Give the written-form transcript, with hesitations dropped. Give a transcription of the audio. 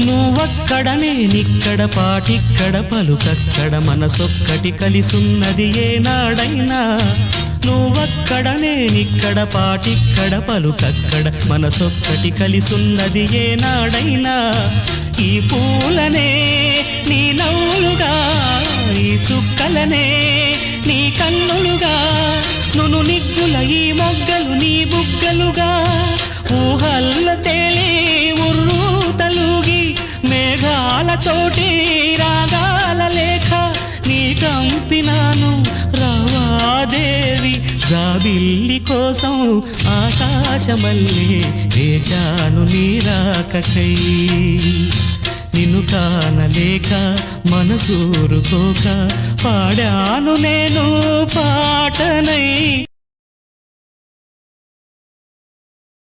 నువ్వక్కడ నేనిక్కడ పాటిక్కడ పలుకక్కడ మనసొక్కటి కలిసున్నది ఏనాడైనా నువ్వక్కడ నేనిక్కడ పాటిక్కడ పలుకక్కడ మనసొక్కటి కలిసున్నది ఏనాడైనా ఈ పూలనే నీ నవ్వులుగా ఈ చుక్కలనే నీ కన్నులుగా నును నిగ్గుల ఈ మొగ్గలు నీ బుగ్గలుగా ఊహల్ల తేలే ఉర్రు తలుగి మేఘాలతోటి రాగాల లేఖ నీ కంపినాను రావాదేవి జాబిల్లి కోసం ఆకాశమల్లే వేచాను నీరాకకై నిన్ను కానలేక మనసూరుకోక పాడాను నేను పాటనై